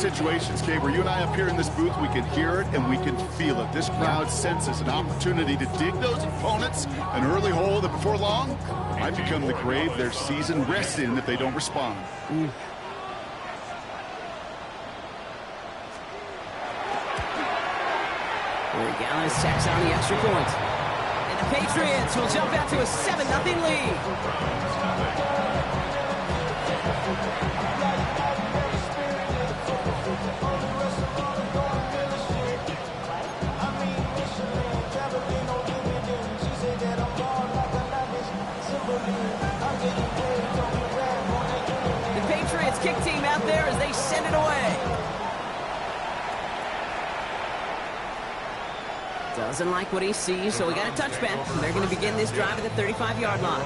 Situations, Kate, where you and I up here in this booth, we can hear it and we can feel it. This crowd senses an opportunity to dig those opponents an early hole that before long might become the grave their season rests in if they don't respond. Gallis tacks on the extra point. And the Patriots will jump out to a 7-0 lead. The Patriots kick team out there as they send it away. Doesn't like what he sees, so we got a touchback. They're going to begin this drive at the 35-yard line.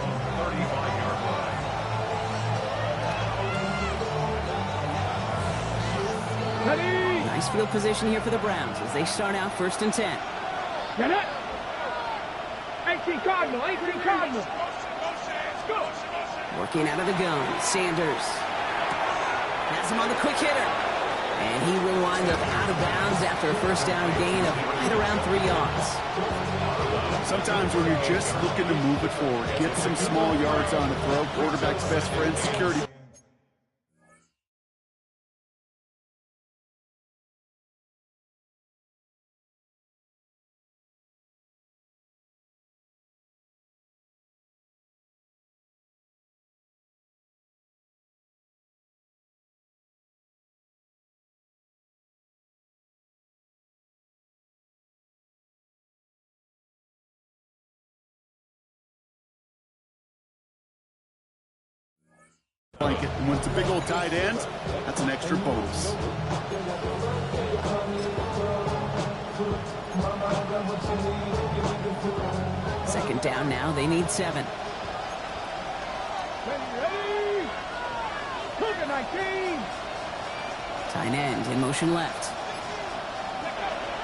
Nice field position here for the Browns as they start out 1st and 10. 18 Cardinal, 18 Cardinal. Working out of the gun, Sanders. Has him on the quick hitter. And he will wind up out of bounds after a first down gain of right around 3 yards. Sometimes when you're just looking to move it forward, get some small yards on the throw, quarterback's best friend, security. Blanket. And when it's a big old tight end, that's an extra bonus. Second down now. They need 7. Tight end in motion left.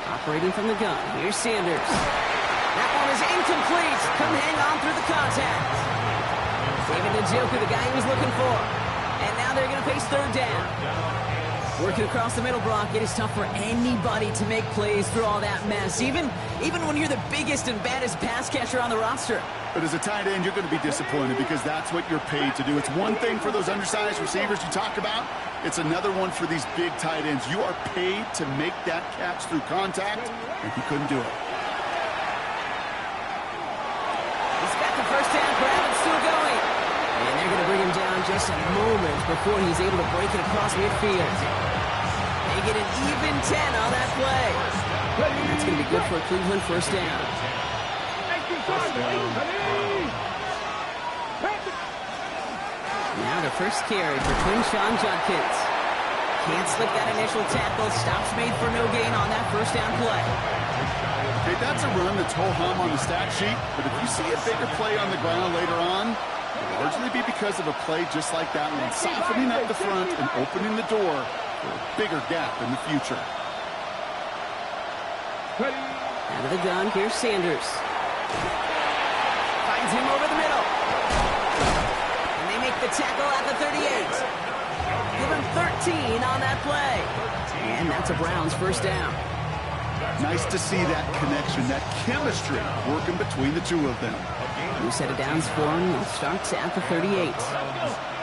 Operating from the gun. Here's Sanders. That one is incomplete. Couldn't hang on through the contact. David Njoku, the guy he was looking for. And now they're going to face 3rd down. Working across the middle, Brock. It is tough for anybody to make plays through all that mess, even when you're the biggest and baddest pass catcher on the roster. But as a tight end, you're going to be disappointed because that's what you're paid to do. It's one thing for those undersized receivers you talk about. It's another one for these big tight ends. You are paid to make that catch through contact, and he couldn't do it. He's got the first down grab and still going. And they're going to bring him down just a moment before he's able to break it across midfield. They get an even 10 on that play. And that's going to be good for a Cleveland first down. Now the first carry for Twin Sean Judkins. Can't slip that initial tackle. Stops made for no gain on that first down play. Okay, that's a run that's ho-hum on the stat sheet, but if you see a bigger play on the ground later on, it'll largely be because of a play just like that one, softening up the front and opening the door for a bigger gap in the future. Out of the gun, here's Sanders. Finds him over the middle. And they make the tackle at the 38. Give him 13 on that play. And that's a Browns first down. Nice to see that connection, that chemistry working between the two of them. New set of downs for him. Starts at the 38.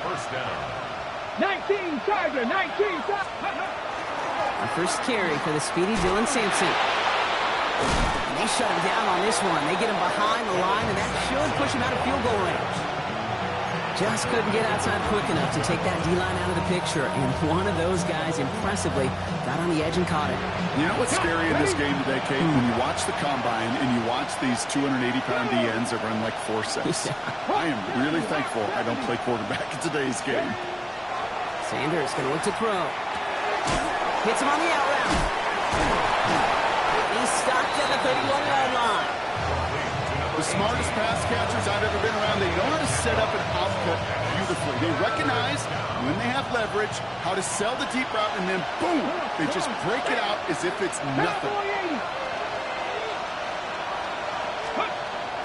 First down. 19 Charger, 19 Charger. A first carry for the speedy Dylan Sampson. And they shut him down on this one. They get him behind the line, and that should push him out of field goal range. Just couldn't get outside quick enough to take that D-line out of the picture, and one of those guys impressively got on the edge and caught it. You know what's scary in this game today, Kate? When you watch the combine and you watch these 280-pound DNs that run like 4.6. I am really thankful I don't play quarterback in today's game. Sanders going to look to throw. Hits him on the out route. He's stopped at the 31-yard line. The smartest pass catchers I've ever been around, they know how to set up an outcut beautifully. They recognize when they have leverage, how to sell the deep route, and then boom, they just break it out as if it's nothing.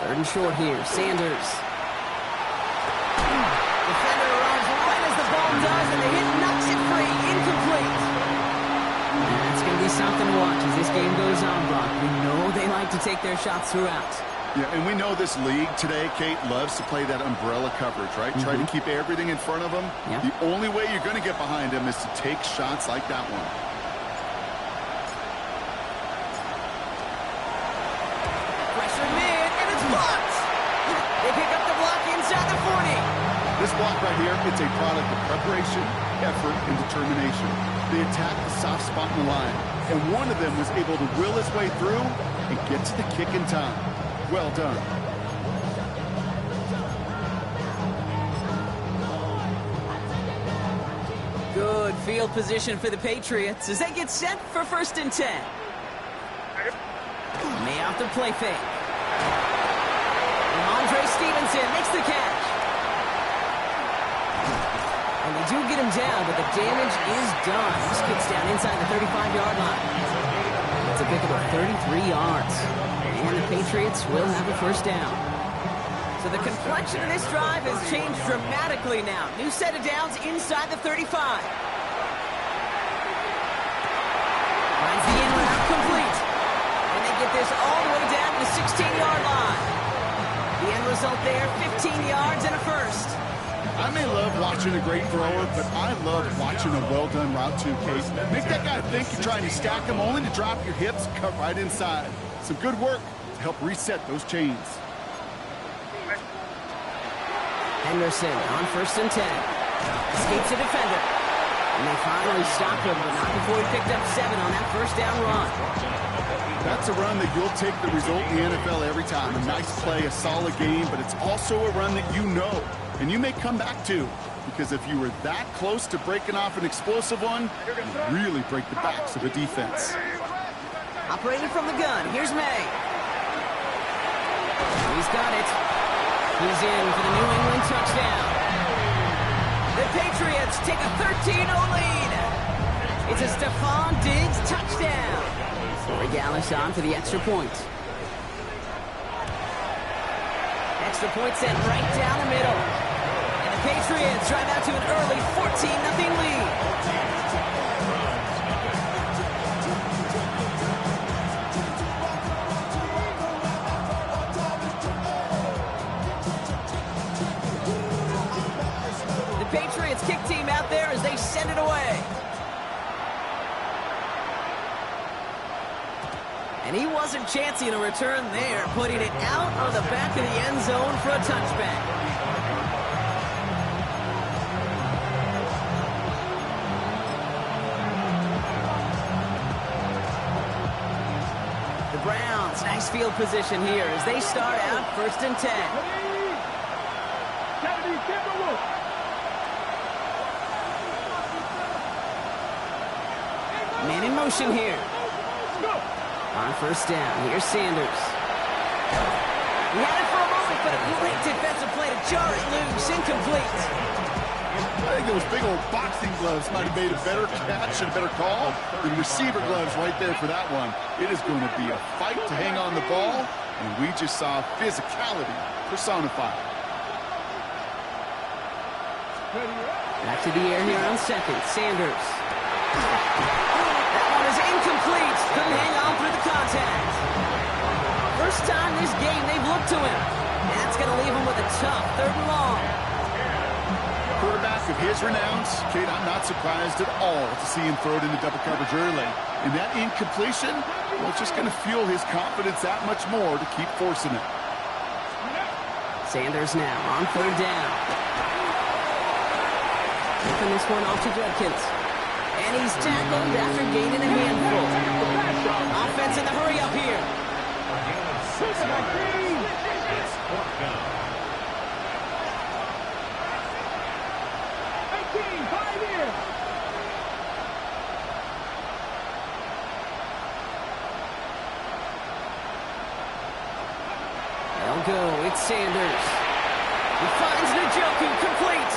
3rd and short here, Sanders. Defender runs right as the ball does, and the hit knocks it free, incomplete. something to watch as this game goes on, Brock. We know they like to take their shots throughout. Yeah, and we know this league today, Kate, loves to play that umbrella coverage, right? Try to keep everything in front of them. Yeah. The only way you're going to get behind them is to take shots like that one. Pressure mid, and it's blocked! They pick up the block inside the 40. This block right here, it's a product of preparation, effort, and determination. They attacked the soft spot in the line, and one of them was able to will his way through and get to the kick in time. Well done. Good field position for the Patriots as they get set for 1st and 10. May off the play fake. And Andre Stevenson makes the catch. And they do get him down, but the damage is done. This kid's down inside the 35-yard line. It's a pick of 33 yards. And the Patriots will have a 1st down. So the complexion of this drive has changed dramatically now. New set of downs inside the 35. Finds the in route complete. And they get this all the way down to the 16-yard line. The end result there, 15 yards and a 1st. I may love watching a great thrower, but I love watching a well-done route too, Case. Make that guy think you're trying to stack him only to drop your hips, cut right inside. Some good work to help reset those chains. Henderson on 1st and 10. Escapes the defender. And they finally stopped him, but not before he picked up 7 on that 1st down run. That's a run that you'll take the result in the NFL every time. A nice play, a solid game, but it's also a run that you know, and you may come back to, because if you were that close to breaking off an explosive one, you really break the backs of a defense. Operating from the gun, here's May. He's got it. He's in for the New England touchdown. The Patriots take a 13-0 lead. It's a Stephon Diggs touchdown. Corey Gallis on for the extra point. Extra point sent right down the middle. And the Patriots drive out to an early 14-0 lead. The Patriots kick team out there as they send it away. And he wasn't chancing a return there, putting it out on the back of the end zone for a touchback. The Browns, nice field position here as they start out 1st and 10. Man in motion here. On 1st down, here's Sanders. He had it for a moment, but a great defensive play to jar it loose, incomplete. I think those big old boxing gloves might have made a better catch and a better call than receiver gloves right there for that one. It is going to be a fight to hang on the ball, and we just saw physicality personified. Back to the air here on 2nd, Sanders. That one is incomplete. Couldn't hang on through the contact. First time this game they've looked to him. That's going to leave him with a tough 3rd and long. Quarterback of his renowns, Kate, I'm not surprised at all to see him throw it into double coverage early. And that incompletion, well, it's just going to fuel his confidence that much more to keep forcing it. Sanders now on 3rd down. Flipping this one off to Judkins. And he's tackled after gaining a handful. Offense in the hurry up here. They'll go. It's Sanders. He finds Njoku complete.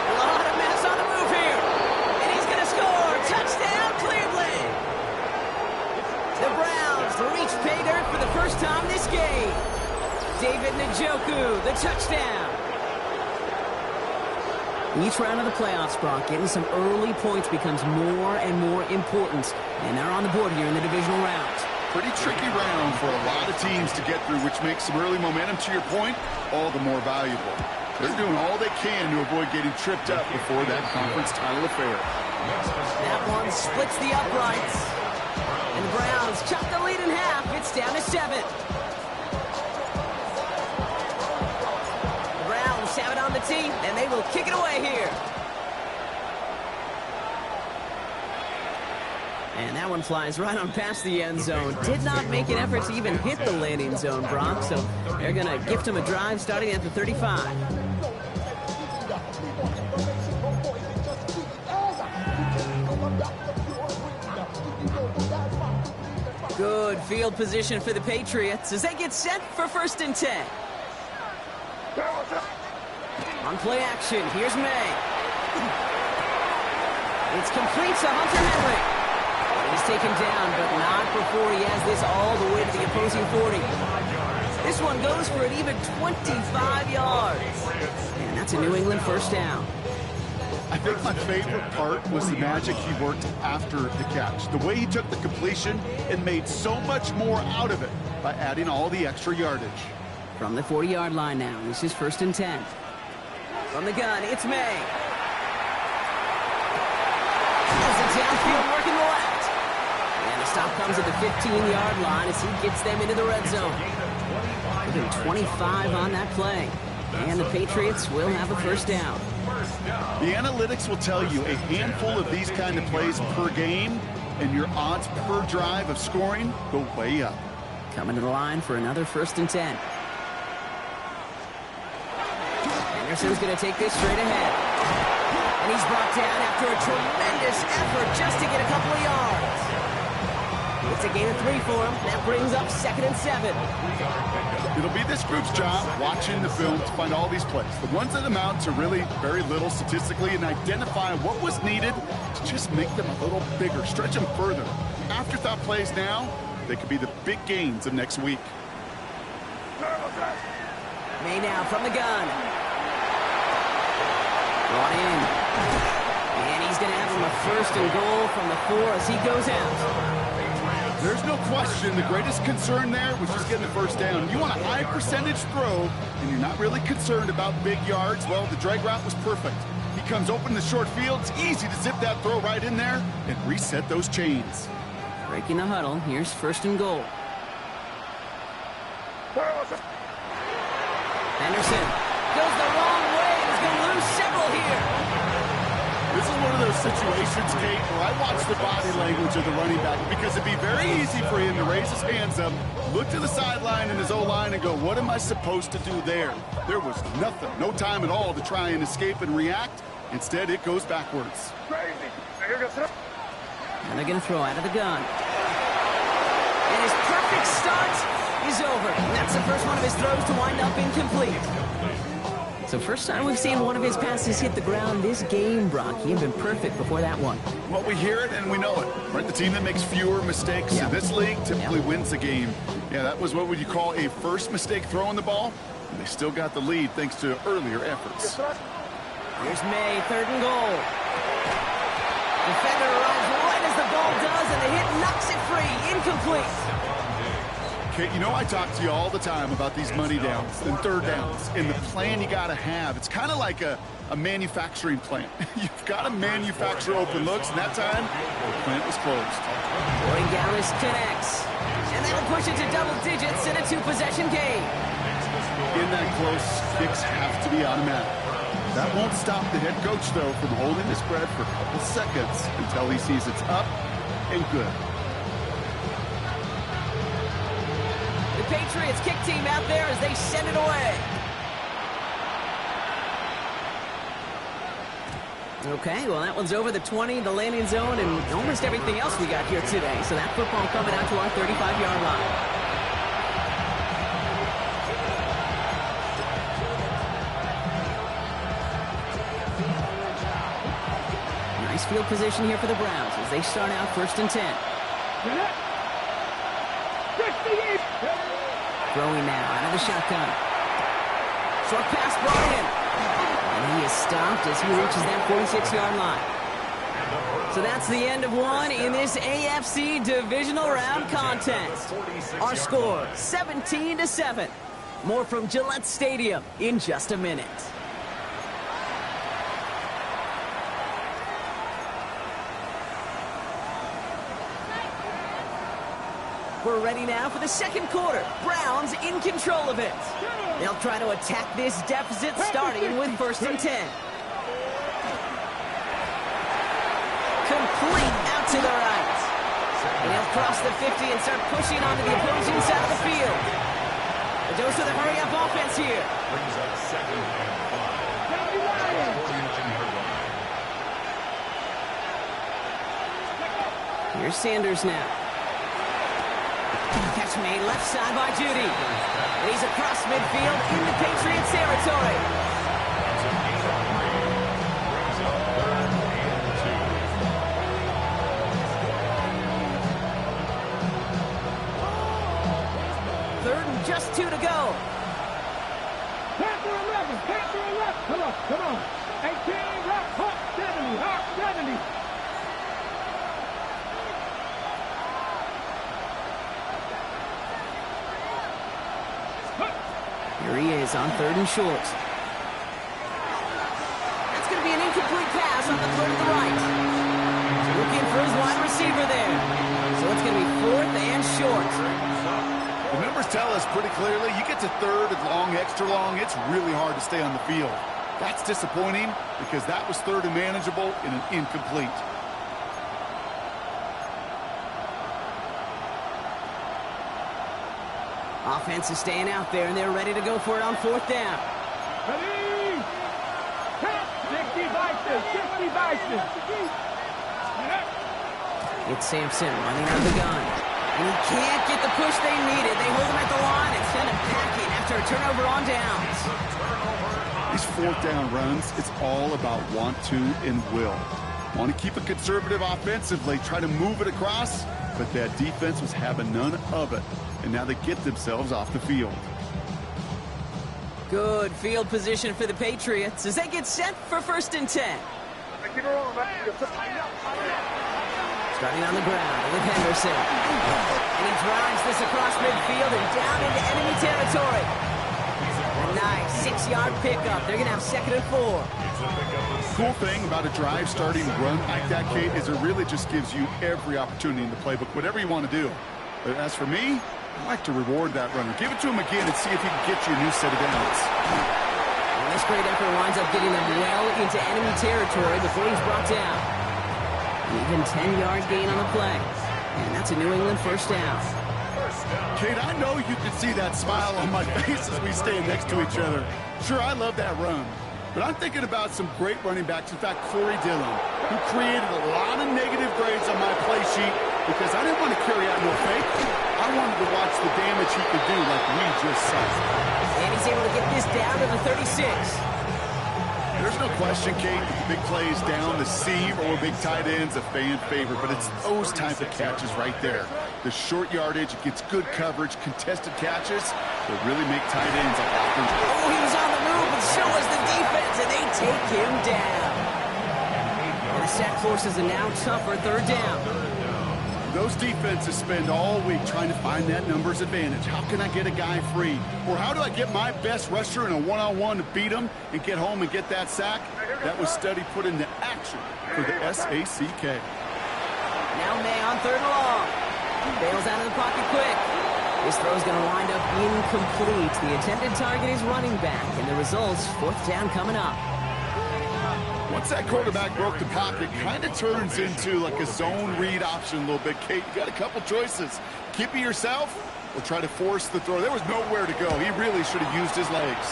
A lot of mess on the move here. And he's going to score. Touchdown, Cleveland. The Browns reach pay dirt for the first time this game. David Njoku, the touchdown. Each round of the playoffs, Brock, getting some early points becomes more and more important. And they're on the board here in the divisional round. Pretty tricky round for a lot of teams to get through, which makes some early momentum, to your point, all the more valuable. They're doing all they can to avoid getting tripped up before that conference title affair. That one splits the uprights. And the Browns chop the lead in half. It's down to 7. The Browns have it on the tee, and they will kick it away here. And that one flies right on past the end zone. Did not make an effort to even hit the landing zone, Brock. So they're going to gift him a drive starting at the 35. Good field position for the Patriots as they get set for 1st and 10. On play action, here's May. It's complete to Hunter Henry. He's taken down, but not before he has this all the way to the opposing 40. This one goes for an even 25 yards. And that's a New England 1st down. I think my favorite part was the magic he worked after the catch. The way he took the completion and made so much more out of it by adding all the extra yardage. From the 40-yard line now, this is 1st and 10. From the gun, it's May. As the downfield working the left. And the stop comes at the 15-yard line as he gets them into the red zone. Within 25 on that play. And the Patriots will have a 1st down. The analytics will tell you a handful of these kind of plays per game, and your odds per drive of scoring go way up. Coming to the line for another 1st and 10. Anderson's going to take this straight ahead. And he's brought down after a tremendous effort just to get a couple of yards. It's a gain of 3 for him. That brings up 2nd and 7. It'll be this group's job watching the film to find all these plays. The ones that amount to really very little statistically and identify what was needed to just make them a little bigger, stretch them further. Afterthought plays now, they could be the big gains of next week. May now from the gun. Brought in. And he's going to have him a 1st and goal from the 4 as he goes out. There's no question the greatest concern there was just getting the 1st down. You want a high percentage throw, and you're not really concerned about big yards. Well, the drag route was perfect. He comes open in the short field. It's easy to zip that throw right in there and reset those chains. Breaking the huddle. Here's 1st and goal. Henderson goes the wrong way. He's going to lose several here. This is one of those situations, Kate, where I watch the body language of the running back because it'd be very easy for him to raise his hands up, look to the sideline in his O-line and go, what am I supposed to do there? There was nothing, no time at all to try and escape and react. Instead, it goes backwards. And they're going to throw out of the gun. And his perfect start is over. And that's the first one of his throws to wind up incomplete. So first time we've seen one of his passes hit the ground this game, Brock. He had been perfect before that one. Well, we hear it and we know it, right? The team that makes fewer mistakes in this league typically wins the game. Yeah, that was what would you call a first mistake throwing the ball, and they still got the lead thanks to earlier efforts. Here's May, 3rd and goal. Defender arrives right as the ball does, and the hit knocks it free. Incomplete. Okay, you know I talk to you all the time about these money downs and 3rd downs and the plan you got to have. It's kind of like a manufacturing plant. You've got to manufacture open looks, and that time, the plant was closed. Roy Gallis connects, and that'll push it to double digits in a 2-possession game. In that close, kicks have to be automatic. That won't stop the head coach, though, from holding his breath for a couple seconds until he sees it's up and good. The Patriots kick team out there as they send it away. Okay, well, that one's over the 20, the landing zone, and almost everything else we got here today. So that football coming out to our 35-yard line. Nice field position here for the Browns as they start out 1st and 10. Throwing now out of the shotgun. Short pass brought in. And he is is stopped as he reaches that 46-yard line. So that's the end of one in this AFC divisional round contest. Our score, 17-7. More from Gillette Stadium in just a minute. We're ready now for the second quarter. Browns in control of it. They'll try to attack this deficit starting with 1st and 10. Complete out to the right. And he'll cross the 50 and start pushing onto the opposing side of the field. A dose of the hurry-up offense here. Brings up 2nd and 5. Here's Sanders now. Catch made left side by Judy. And he's across midfield in the Patriots territory. Third and just 2 to go. Pass to 11. Pass to 11. Come on. 18. Hawk 70. Hawk 70. Here he is on 3rd and short. That's going to be an incomplete pass on the throw to the right. Looking for his wide receiver there. So it's going to be 4th and short. The numbers tell us pretty clearly, you get to 3rd and long, extra long, it's really hard to stay on the field. That's disappointing because that was 3rd and manageable in an incomplete. Offense is staying out there, and they're ready to go for it on 4th down. Ready? Top 60 Bison. 60 Bison. It's Sampson running out of the gun. And he can't get the push they needed. They hold him at the line and send him packing after a turnover on downs. These 4th down runs, it's all about want to and will. Want to keep it conservative offensively, try to move it across, but that defense was having none of it. And now they get themselves off the field. Good field position for the Patriots as they get set for 1st and 10. Starting on the ground with Henderson. And he drives this across midfield and down into enemy territory. A nice 6-yard pickup. They're going to have 2nd and 4. Cool thing about a drive starting run like that, Kate, is it really just gives you every opportunity in the playbook, whatever you want to do. But as for me, I like to reward that runner. Give it to him again and see if he can get you a new set of downs. And this great effort winds up getting them well into enemy territory before he's brought down. Even 10-yard gain on the play. And that's a New England 1st down. Kate, I know you can see that smile on my face as we stand next to each other. Sure, I love that run. But I'm thinking about some great running backs. In fact, Corey Dillon, who created a lot of negative grades on my play sheet because I didn't want to carry out no fake. I wanted to watch the damage he could do like we just saw. And he's able to get this down to the 36. There's no question, Kate, the big plays down the seam or big tight ends a fan favorite, but it's those type of catches right there. The short yardage, it gets good coverage, contested catches that really make tight ends like offense. Oh, he was on the move, and so was the defense, and they take him down. And the sack forces a now tougher 3rd down. Those defenses spend all week trying to find that numbers advantage. How can I get a guy free? Or how do I get my best rusher in a one-on-one to beat him and get home and get that sack? That was study put into action for the SACK. Now May on 3rd and long. Bails out of the pocket quick. This throw's going to wind up incomplete. The intended target is running back, and the result's 4th down coming up. Once that quarterback broke the pocket, kind of turns into like a zone read option a little bit. Kate, you got a couple choices. Keep it yourself or try to force the throw. There was nowhere to go. He really should have used his legs.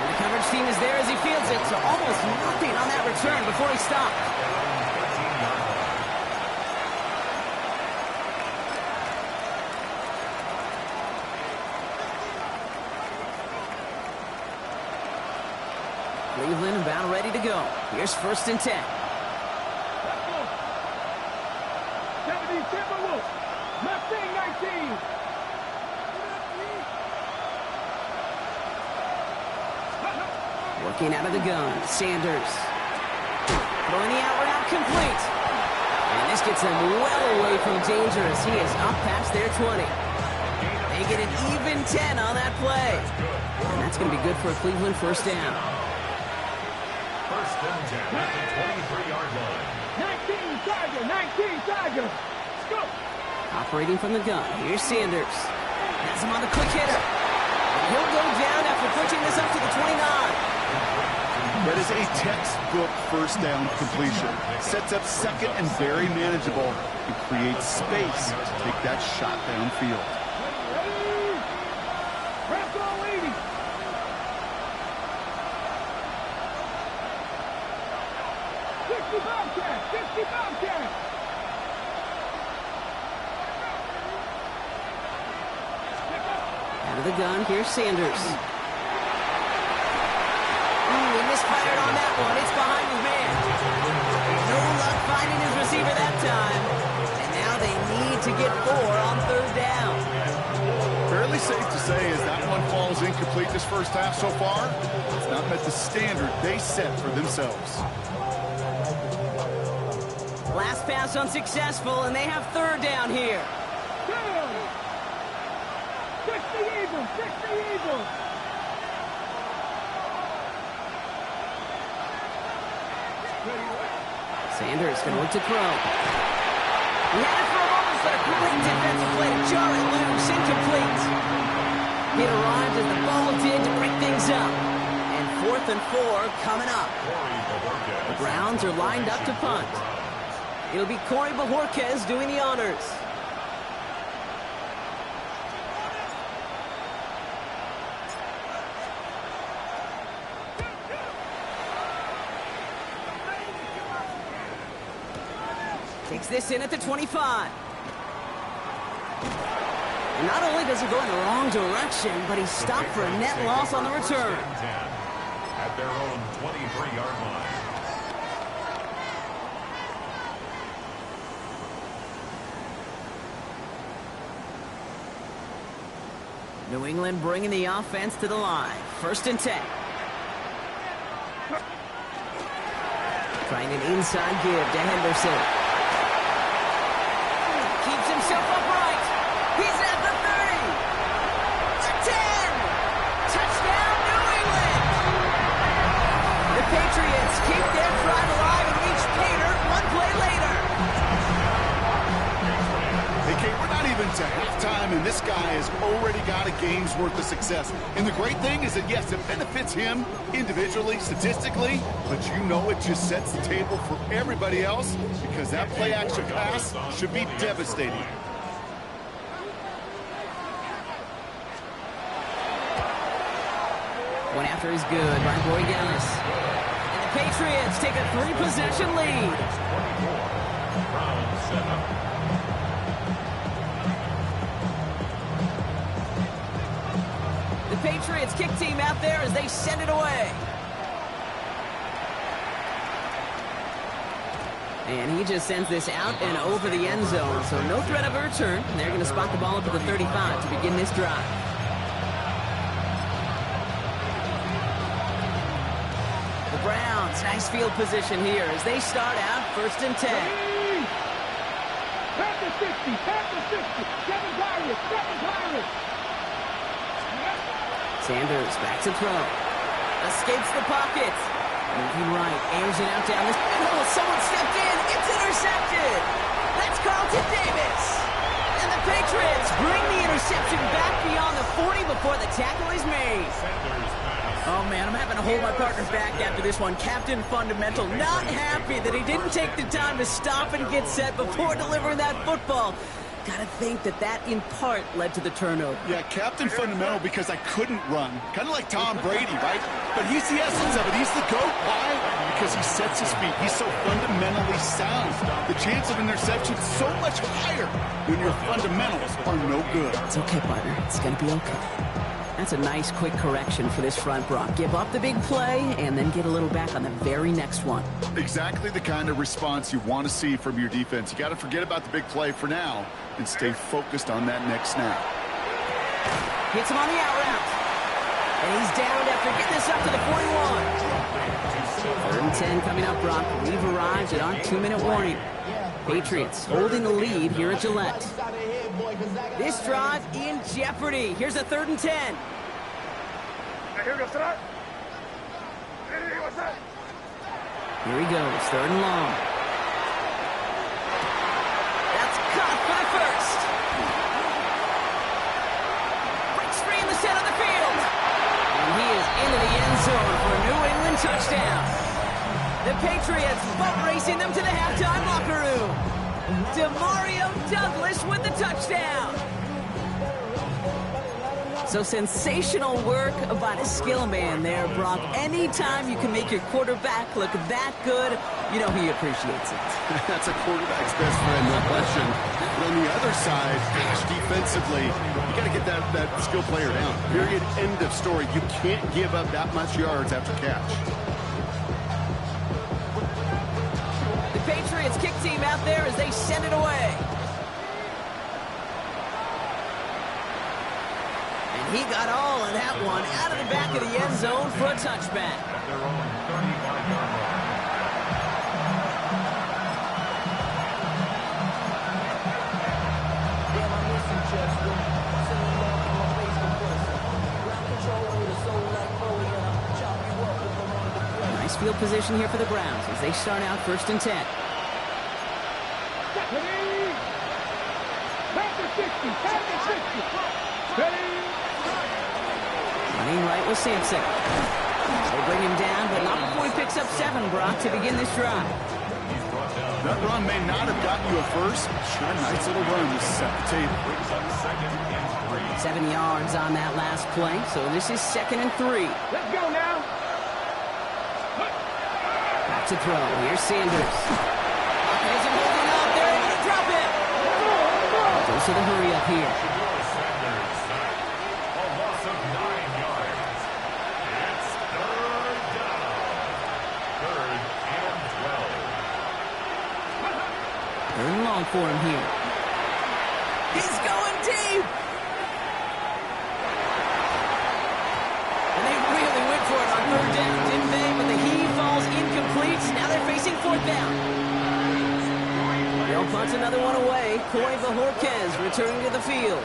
And the coverage team is there as he fields it, so almost nothing on that return before he stopped. Cleveland about ready to go. Here's 1st and 10. 70 Timberwolves. Mustang 19. Working out of the gun, Sanders. Throwing the out route complete. And this gets them well away from danger as he is up past their 20. They get an even 10 on that play. And that's going to be good for a Cleveland first down. First and 10 at the 23-yard line. 19 Charger, 19 Charger. Let's go. Operating from the gun, here's Sanders. Has him on the quick hitter. And he'll go down after pushing this up to the 29. That is a textbook first down completion. Sets up second and very manageable and creates space to take that shot downfield. Ready? Press on 80. Bobcat. Out of the gun, here's Sanders. He misfired on that one. It's behind his man. No luck finding his receiver that time. And now they need to get 4 on third down. Fairly safe to say as that one falls incomplete this first half so far, it's not met the standard they set for themselves. Last pass unsuccessful, and they have third down here. Good. 60 Eagles. Sanders going to look to throw. He had it for a moment, but a great defensive play to jar it loose, incomplete. It arrived as the ball did to break things up. And 4th and 4 coming up. The Browns are lined up to punt. It'll be Corey Bajorquez doing the honors. Takes this in at the 25. And not only does he go in the wrong direction, but he's stopped for a net loss on the return. At their own 23-yard line. New England bringing the offense to the line. 1st and 10. Trying an inside give to Henderson. Keeps himself upright. He's at the 30. The 10. Touchdown, New England. The Patriots keep their drive alive and reach Pater one play later. Hey, Kate, we're not even to halftime, and this guy has already got a game's worth of success. And the great thing is that, yes, it benefits him individually, statistically, but you know it just sets the table for everybody else because that play-action pass should be devastating. One after is good by Gargoylelife. And the Patriots take a 3-possession lead. Browns set up. The Patriots kick team out there as they send it away. And he just sends this out and over the end zone, so no threat of a return. And they're going to spot the ball up at the 35 to begin this drive. The Browns, nice field position here as they start out 1st and 10. Pass the 60. 7 Pirates. Sanders back to throw. Escapes the pocket. Moving right, airs it out down this middle. Someone stepped in. It's intercepted. That's Carlton Davis. And the Patriots bring the interception back beyond the 40 before the tackle is made. Oh, man, I'm having to hold my partner back after this one. Captain Fundamental not happy that he didn't take the time to stop and get set before delivering that football. Gotta think that in part led to the turnover. Yeah, Captain Fundamental because I couldn't run. Kind of like Tom Brady, right? But he's the essence of it. He's the GOAT. Why? Because he sets his feet. He's so fundamentally sound. The chance of interception is so much higher when your fundamentals are no good. It's okay, partner. It's gonna be okay. That's a nice, quick correction for this front, Brock. Give up the big play and then get a little back on the very next one. Exactly the kind of response you want to see from your defense. You got to forget about the big play for now and stay focused on that next snap. Hits him on the out route. And he's downed after getting this up to the 41. 3rd and 10 coming up, Brock. We've arrived at our 2-minute warning. Patriots holding the lead here at Gillette. This drive in jeopardy. Here's a 3rd and 10. Here he goes, 3rd and long. That's caught for the first. Breaks free in the center of the field. And he is into the end zone for a New England touchdown. The Patriots boat racing them to the halftime locker room. Demario Douglas with the touchdown. So sensational work by the skill man there, Brock. Anytime you can make your quarterback look that good, you know he appreciates it. That's a quarterback's best friend, no question. But on the other side, gosh, defensively, you got to get that skill player down. Period. End of story. You can't give up that much yards after catch. The Patriots kick team out there as they send it away. And he got all of that one out of the back of the end zone for a touchback. At their own 35-yard line. Nice field position here for the Browns as they start out 1st and 10. Running right with Sampson. They bring him down, but not before he picks up 7, Brock, to begin this drive. That run may not have gotten you a first. Sure, nice little run to set the table. 7 yards on that last play, so this is 2nd and 3. Let's go now. Back to throw. Here's Sanders. There's him holding up. They're able to drop it. Goes to the hurry up here. A loss of 9 yards. It's 3rd down. 3rd and 12. 3rd and long for him here. He's going deep. And they really went for it on 3rd down, didn't they? But the heave falls incomplete. Now they're facing 4th down. They'll punch another one away. Coy Bajorquez returning to the field.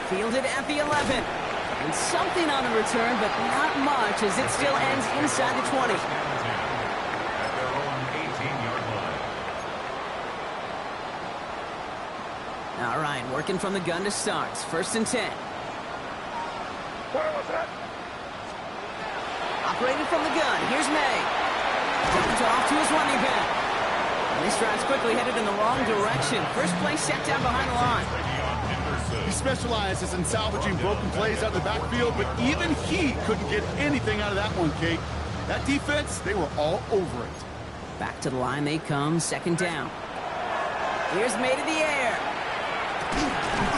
Fielded at the 11. And something on the return, but not much as it still ends inside the 20. At their own 18-yard line. All right, working from the gun to start. 1st and 10. Operating from the gun. Here's May. Dumped off to his running back. And this drive's quickly headed in the wrong direction. First play set down behind the line. He specializes in salvaging broken plays out of the backfield, but even he couldn't get anything out of that one, Kate. That defense, they were all over it. Back to the line they come. 2nd down. Here's May to the air.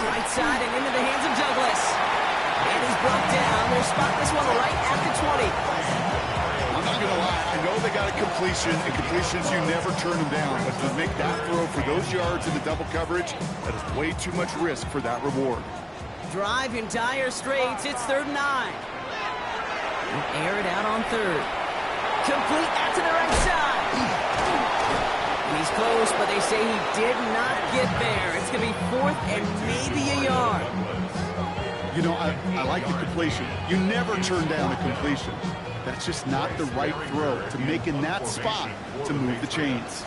Right side and into the hands of Douglas. And he's brought down. They'll spot this one right at the 20. I'm not going to lie. I know they got a completion, and completions, you never turn them down. But to make that throw for those yards in the double coverage, that is way too much risk for that reward. Drive in dire straits. It's 3rd and 9. They'll air it out on 3rd. Complete out to the right side. And he's close, but they say he did not get there. It's going to be 4th and maybe a yard. You know, I like the completion. You never turn down a completion. That's just not the right throw to make in that spot to move the chains.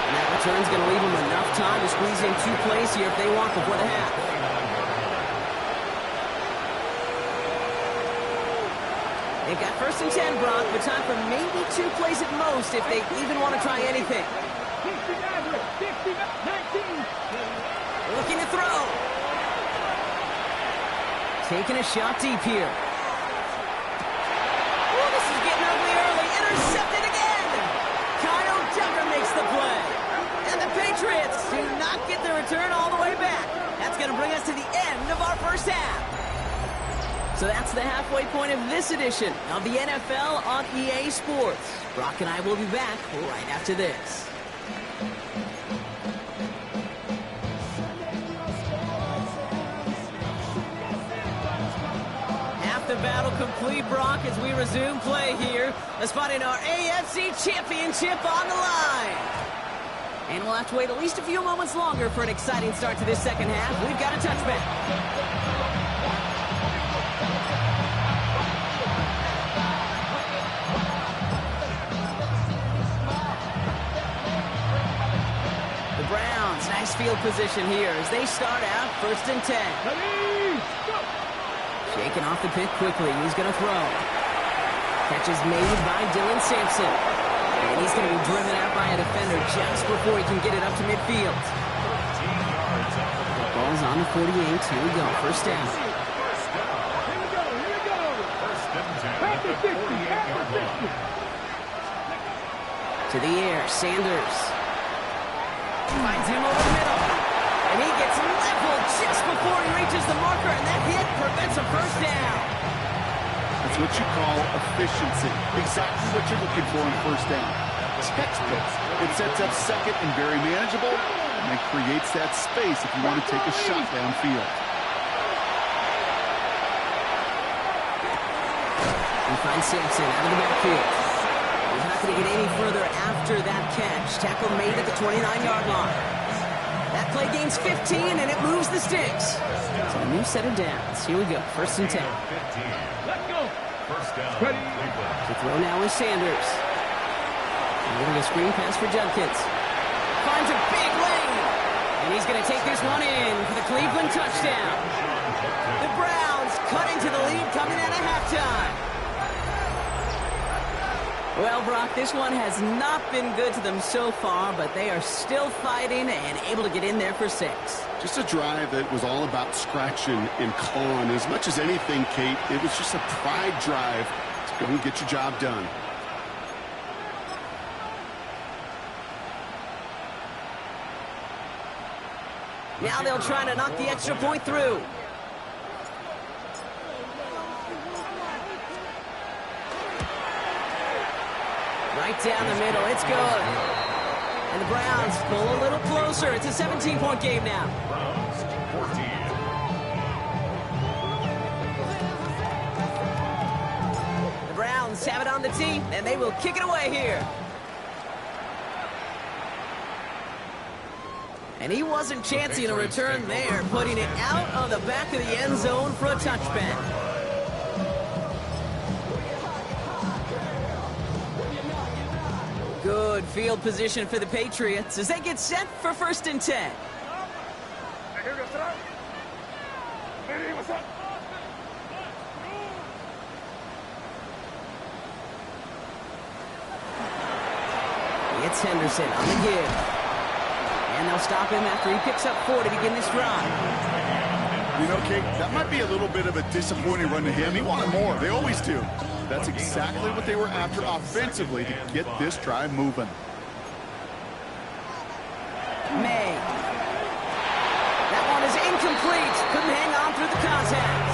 And that return's going to leave them enough time to squeeze in 2 plays here if they want before the half. They've got 1st and 10, Brock, but time for maybe 2 plays at most if they even want to try anything. 19. Looking to throw. Taking a shot deep here. Oh, this is getting ugly early. Intercepted again. Kyle Tucker makes the play. And the Patriots do not get the return all the way back. That's going to bring us to the end of our first half. So that's the halfway point of this edition of the NFL on EA Sports. Brock and I will be back right after this. Half the battle complete, Brock, as we resume play here. A spot in our AFC Championship on the line. And we'll have to wait at least a few moments longer for an exciting start to this second half. We've got a touchback. Nice field position here as they start out 1st and 10. Shaking off the pick quickly. He's going to throw. Catch is made by Dylan Sampson. And he's going to be driven out by a defender just before he can get it up to midfield. Ball's on the 48. Here we go. 1st down. To the air. Sanders. Finds him over the middle. And he gets leveled just before he reaches the marker, and that hit prevents a 1st down. That's what you call efficiency. Exactly what you're looking for in 1st down. Textbook. It sets up 2nd and very manageable, and it creates that space if you want to take a shot downfield. He finds Sampson out of the backfield. He's not going to get any further after that catch. Tackle made at the 29-yard line. That play gains 15, and it moves the sticks. So a new set of downs. Here we go. 1st and 10. Let's go. 1st down. Ready. To throw now is Sanders. Getting a screen pass for Judkins. Finds a big lane. And he's going to take this one in for the Cleveland touchdown. The Browns cut into the lead coming out of halftime. Well, Brock, this one has not been good to them so far, but they are still fighting and able to get in there for 6. Just a drive that was all about scratching and clawing. As much as anything, Kate, it was just a pride drive to go and get your job done. Now they'll try to knock the extra point through. Right down the middle. It's good. And the Browns pull a little closer. It's a 17-point game now. Browns 14. The Browns have it on the tee, and they will kick it away here. And he wasn't chancing a return there, putting it out of the back of the end zone for a touchback. Good field position for the Patriots as they get set for 1st and 10. It's Henderson on the give. And they'll stop him after he picks up 4 to begin this drive. You know, Kate, that might be a little bit of a disappointing run to him. He wanted more. They always do. That's exactly what they were after offensively to get this drive moving. May. That one is incomplete. Couldn't hang on through the contact.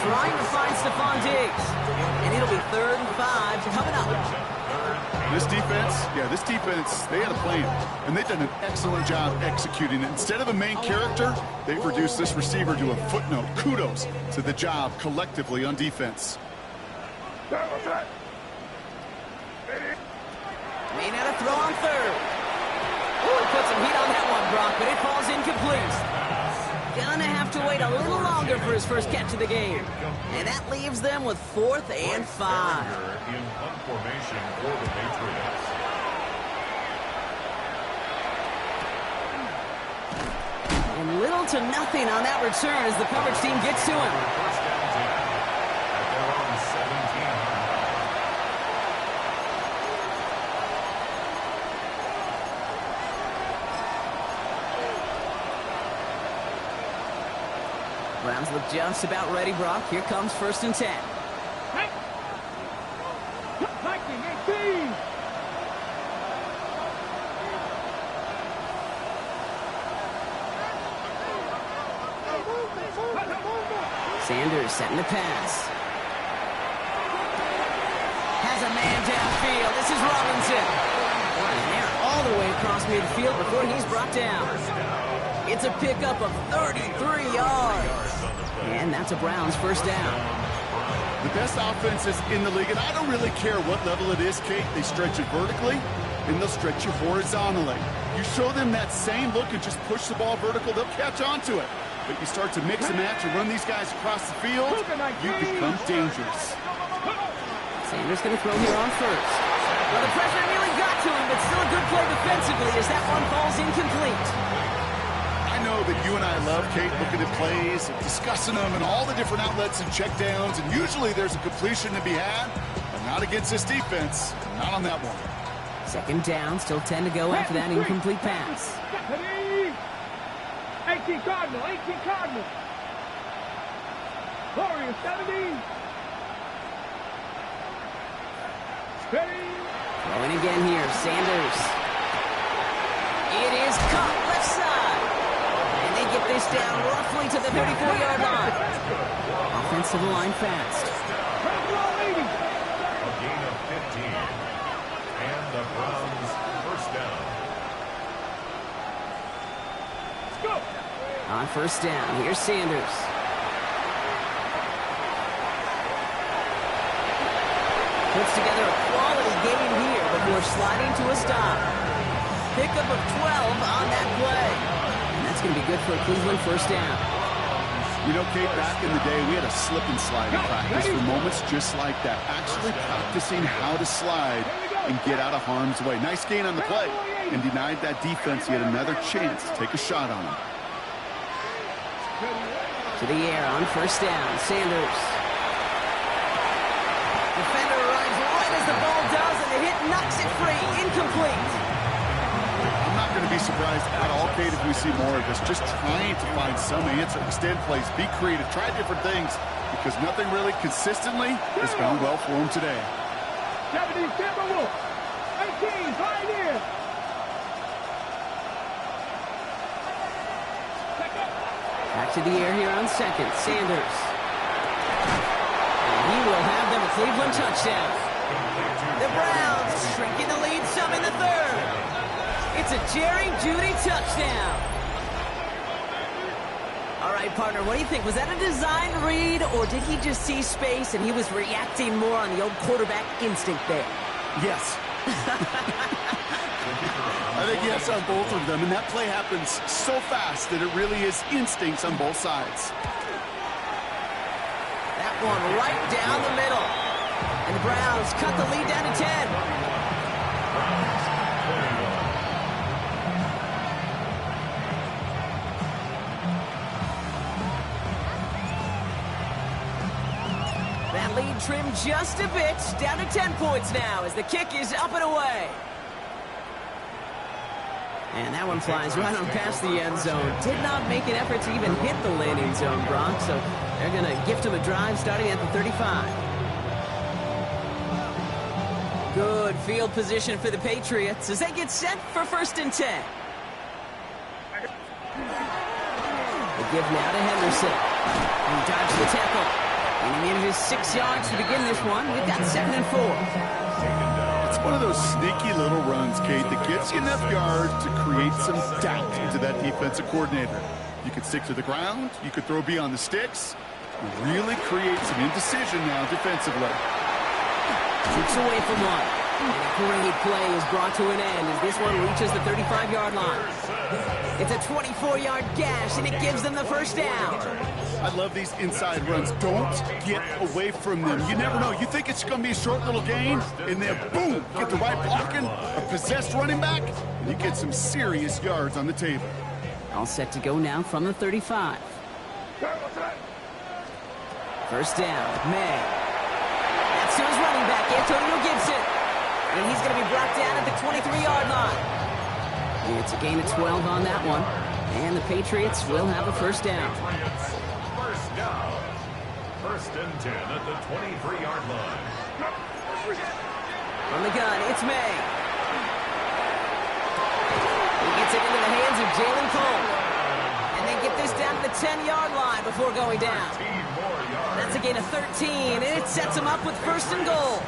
Trying to find Stephon Diggs. And it'll be 3rd and 5 coming up. This defense, they had a plan. And they've done an excellent job executing it. Instead of a main character, they've reduced this receiver to a footnote. Kudos to the job collectively on defense. May not have throw on 3rd. Oh, he put some heat on that one, Brock, but it falls incomplete. Gonna have to wait a little longer for his first catch of the game. And that leaves them with 4th and 5. In punt formation for the Patriots. And little to nothing on that return as the coverage team gets to him. 1st down at their own 17. Browns look just about ready, Brock. Here comes 1st and 10. Sanders setting the pass. Has a man downfield. This is Robinson. And they're all the way across midfield before he's brought down. It's a pickup of 33 yards. And that's a Browns first down. The best offenses in the league, and I don't really care what level it is, Kate. They stretch it vertically, and they'll stretch you horizontally. You show them that same look and just push the ball vertical, they'll catch on to it. But you start to mix and match and run these guys across the field, you become dangerous. Sanders going to throw here on first. Well, the pressure nearly got to him, but still a good play defensively as that one falls incomplete. I know that you and I love, Kate, looking at plays, discussing them, and all the different outlets and checkdowns, and usually there's a completion to be had, but not against this defense, not on that one. Second down, still 10 to go after that incomplete pass. 18 Cardinal, 18 Cardinal. Warriors, 70. Steady. Throwing again here, Sanders. It is caught left side. And they get this down roughly to the 34-yard line. Offensive line fast. A gain of 15. And the Browns first down. Let's go. On first down, here's Sanders. Puts together a quality game here before sliding to a stop. Pickup of 12 on that play. And that's going to be good for a Cleveland first down. You know, Kate, back in the day, we had a slip and slide in practice for moments just like that. Actually practicing how to slide and get out of harm's way. Nice gain on the play and denied that defense yet another chance to take a shot on him. To the air on first down, Sanders. Defender arrives right as the ball does, and the hit knocks it free. Incomplete. I'm not going to be surprised at all, Kate, if we see more of this. Just trying to find some answer, extend plays, be creative, try different things, because nothing really consistently has gone well for him today. 70 Timberwolves. 18 right here. Back to the air here on second, Sanders. And he will have them a Cleveland touchdown. The Browns shrinking the lead some in the third. It's a Jerry Jeudy touchdown. All right, partner, what do you think? Was that a design read, or did he just see space and he was reacting more on the old quarterback instinct there? Yes. I think yes on both of them, and that play happens so fast that it really is instincts on both sides. That one right down the middle. And the Browns cut the lead down to 10. That lead trimmed just a bit, down to 10 points now as the kick is up and away. And that one flies right on past the end zone. Did not make an effort to even hit the landing zone, Brock, so they're going to gift him a drive starting at the 35. Good field position for the Patriots as they get set for 1st and 10. The give now to Henderson. He dodged the tackle. And he manages 6 yards to begin this one. We've got 2nd and 4. It's one of those sneaky little runs, Kate, that gets you enough yards to create some doubt into that defensive coordinator. You could stick to the ground. You could throw beyond the sticks. Really create some indecision now defensively. Keeps away from one. And a great play is brought to an end as this one reaches the 35-yard line. It's a 24-yard gash, and it gives them the first down. I love these inside runs. Don't get away from them. You never know. You think it's going to be a short little gain, and then boom, get the right blocking, a possessed running back, and you get some serious yards on the table. All set to go now from the 35. First down, May. That's to his running back, Antonio Gibson. And he's going to be brought down at the 23-yard line. And it's a gain of 12 on that one. And the Patriots will have a first down. First down. 1st and 10 at the 23-yard line. From the gun, it's May. He gets it into the hands of Jalen Cole. And they get this down to the 10-yard line before going down. 13 more yards. That's a gain of 13, and it sets him up with first and goal.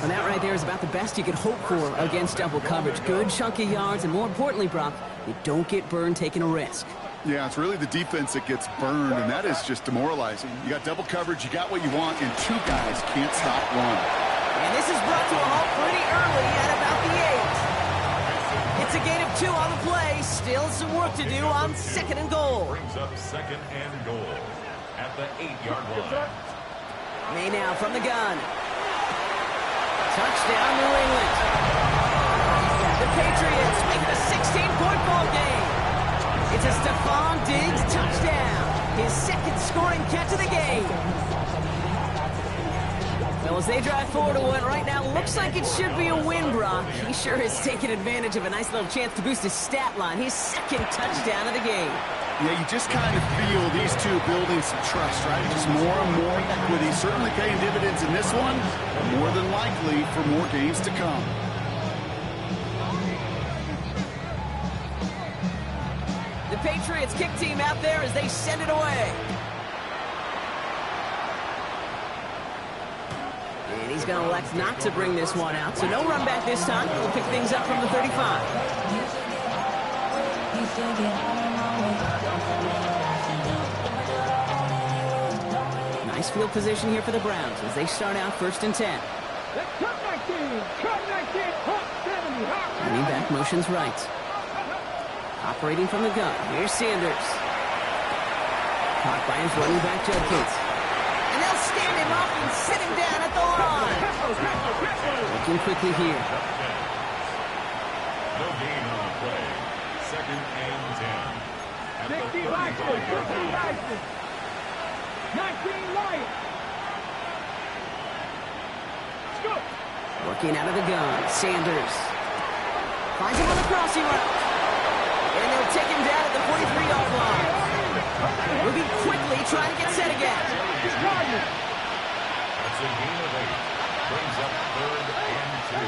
And that right there is about the best you could hope for against double coverage. Good chunky yards, and more importantly, Brock, you don't get burned taking a risk. Yeah, it's really the defense that gets burned, and that is just demoralizing. You got double coverage, you got what you want, and two guys can't stop one. And this is brought to a halt pretty early at about the 8. It's a gain of 2 on the play. Still some work to do on second and goal. Brings up second and goal at the 8-yard line. May now from the gun. Touchdown, New England. The Patriots make it a 16-point ball game. It's a Stephon Diggs touchdown. His second scoring catch of the game. Well, as they drive forward to what right now looks like it should be a win, Brock. He sure has taken advantage of a nice little chance to boost his stat line. His second touchdown of the game. Yeah, you just kind of feel these two building some trust, right? Just more and more equity. Certainly paying dividends in this one, but more than likely for more games to come. The Patriots kick team out there as they send it away. And he's going to elect not to bring this one out, so no run back this time. We'll pick things up from the 35. Nice field position here for the Browns as they start out first and 10. Running back motions right. Operating from the gun. Here's Sanders. Caught by his running back, Judkins. And they'll stand him up and sit him down at the line. Looking quickly here. No gain on the play. Second and 10. At the 16 license, 16 license. 19 light. Working out of the gun. Sanders. Finds him on the crossing route. And they'll take him down at the 43-yard line. Moving quickly, trying to get set again. That's a gain of 8. Brings up third and 2.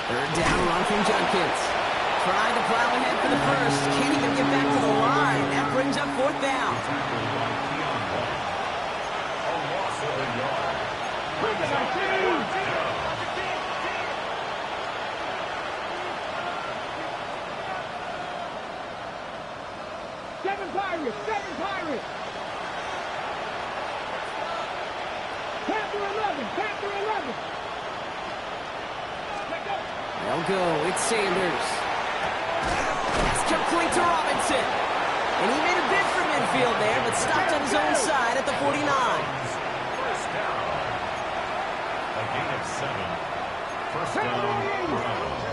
Third down run from Judkins. Trying to plow ahead for the first. Can't even get back to the line. That brings up fourth down. A loss of a yard. Brings up fourth down. Seven Pirates. Panther 11. They'll go. It's Sanders. It's complete to Robinson. And he made a bid for midfield there, but stopped on his own side at the 49. First down. A gain of 7. First down, Browns.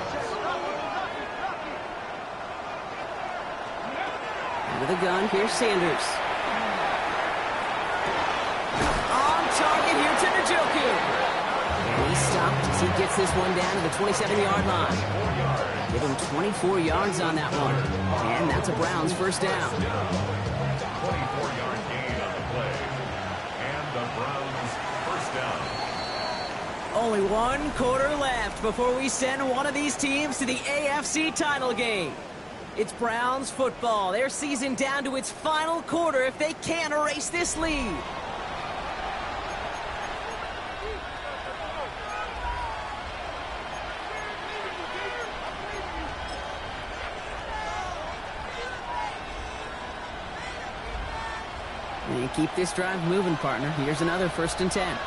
Out of the gun, here's Sanders. On target here to Njoku. And he stopped as he gets this one down to the 27-yard line. Give him 24 yards on that one. And that's a Browns first down. 24-yard gain on the play. And the Browns first down. Only 1 quarter left before we send one of these teams to the AFC title game. It's Browns football. Their season down to its final quarter if they can erase this lead. And keep this drive moving, partner. Here's another first and 10.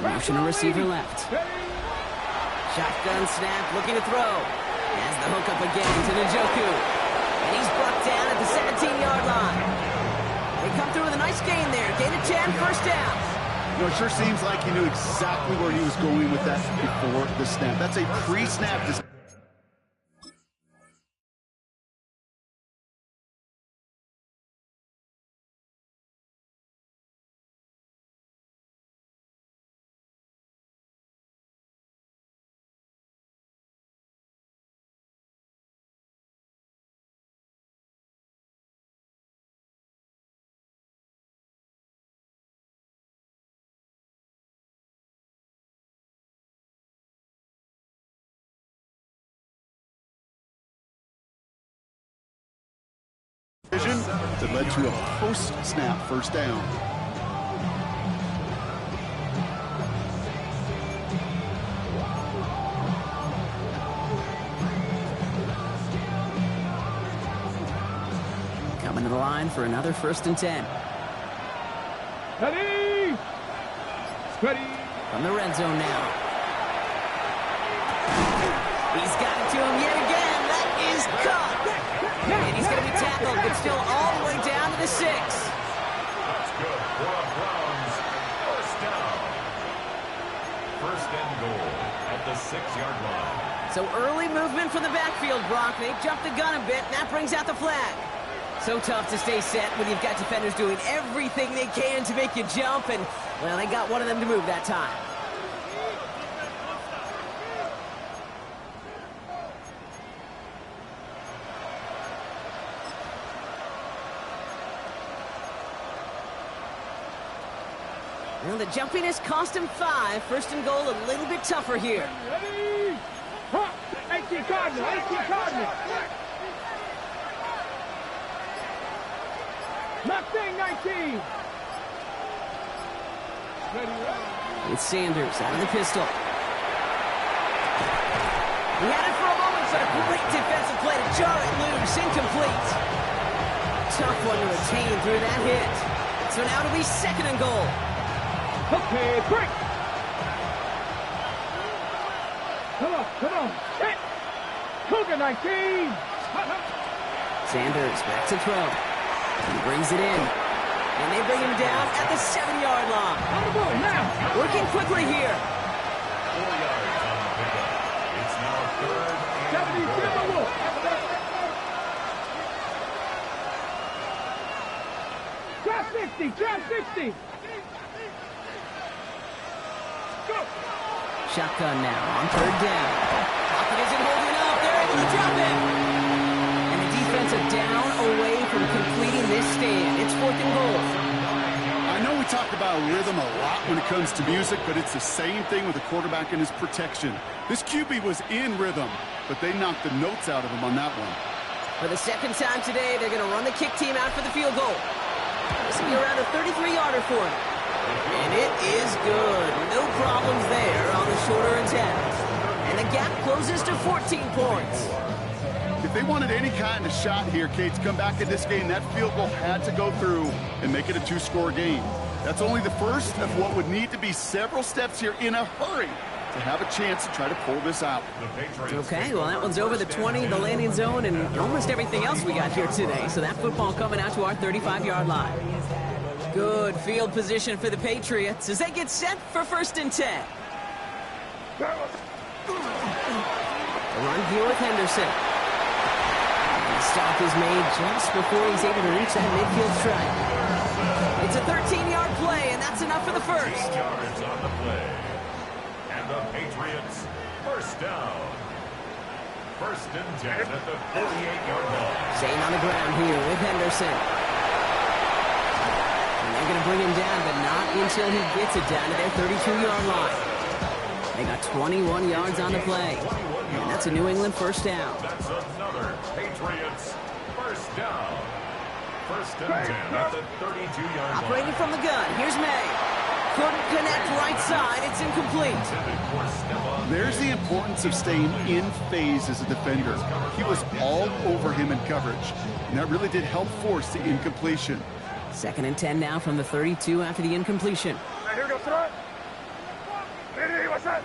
Motion to receiver left. Shotgun snap, looking to throw. Has the hook up again to Njoku. And he's brought down at the 17-yard line. They come through with a nice gain there. Gain of 10, first down. You know, it sure seems like he knew exactly where he was going with that before the snap. That's a pre-snap that led to a post-snap first down. Coming to the line for another 1st and 10. Ready! Ready! From the red zone now. He's got it to him yet again. That is caught. And he's going to be tackled, but still all the way down to the 6. That's good for the Browns. First down. First and goal at the 6-yard line. So early movement from the backfield, Brock. They jumped the gun a bit, and that brings out the flag. So tough to stay set when you've got defenders doing everything they can to make you jump, and, well, they got one of them to move that time. Well, the jumpiness cost him 5. 1st and goal, a little bit tougher here. Ready! Huh! 18 Cardinal! 18 Cardinal! Mustang 19! Ready, ready! It's Sanders out of the pistol. He had it for a moment, but a great defensive play to jar it loose. Incomplete. Tough one to attain through that hit. So now it'll be 2nd and goal. Okay, break! Come on, hit! Cougar 19! Sanders back to throw. He brings it in. And they bring him down at the 7-yard line. On the ball, now! Working quickly here. 4 yards on the pickup. It's now 3rd and 70 goal. Timberwolves! Try 60! Go! Shotgun now on 3rd down. Pocket isn't holding up. They're able to drop him. And the defensive down away from completing this stand. It's 4th and goal. I know we talk about rhythm a lot when it comes to music, but it's the same thing with the quarterback and his protection. This QB was in rhythm, but they knocked the notes out of him on that one. For the 2nd time today, they're going to run the kick team out for the field goal. This will be around a 33-yarder for him. And it is good. No problems there on the shorter attempt. And the gap closes to 14 points. If they wanted any kind of shot here, Kate, to come back in this game, that field goal had to go through and make it a 2-score game. That's only the first of what would need to be several steps here in a hurry to have a chance to try to pull this out. Okay, well, that one's over the 20, the landing zone, and almost everything else we got here today. So that football coming out to our 35-yard line. Good field position for the Patriots as they get set for 1st and 10. A run here with Henderson. And the stop is made just before he's able to reach that midfield strike. It's a 13-yard play, and that's enough for the 1st. 8 yards on the play. And the Patriots, first down. 1st and 10 at the 48-yard line. Staying on the ground here with Henderson. And they're going to bring him down, but not until he gets it down to their 32-yard line. They got 21 yards on the play. And that's a New England 1st down. That's another Patriots first down. 1st and 10 at the 32-yard line. Operating from the gun. Here's May. Couldn't connect right side. It's incomplete. There's the importance of staying in phase as a defender. He was all over him in coverage, and that really did help force the incompletion. 2nd and 10 now from the 32 after the incompletion. Here we go, throw it. Ready, what's that?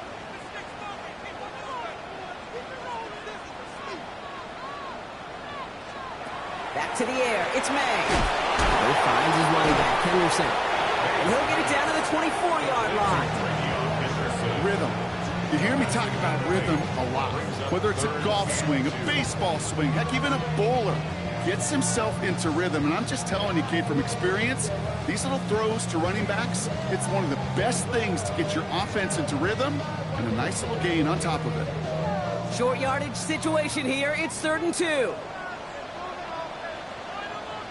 Back to the air. It's May. He finds his running back, Henderson. And he'll get it down to the 24-yard line. Rhythm. You hear me talk about rhythm a lot. Whether it's a golf swing, a baseball swing, heck, even a bowler gets himself into rhythm. And I'm just telling you, kid, from experience, these little throws to running backs, it's one of the best things to get your offense into rhythm and a nice little gain on top of it. Short yardage situation here. It's 3rd and 2.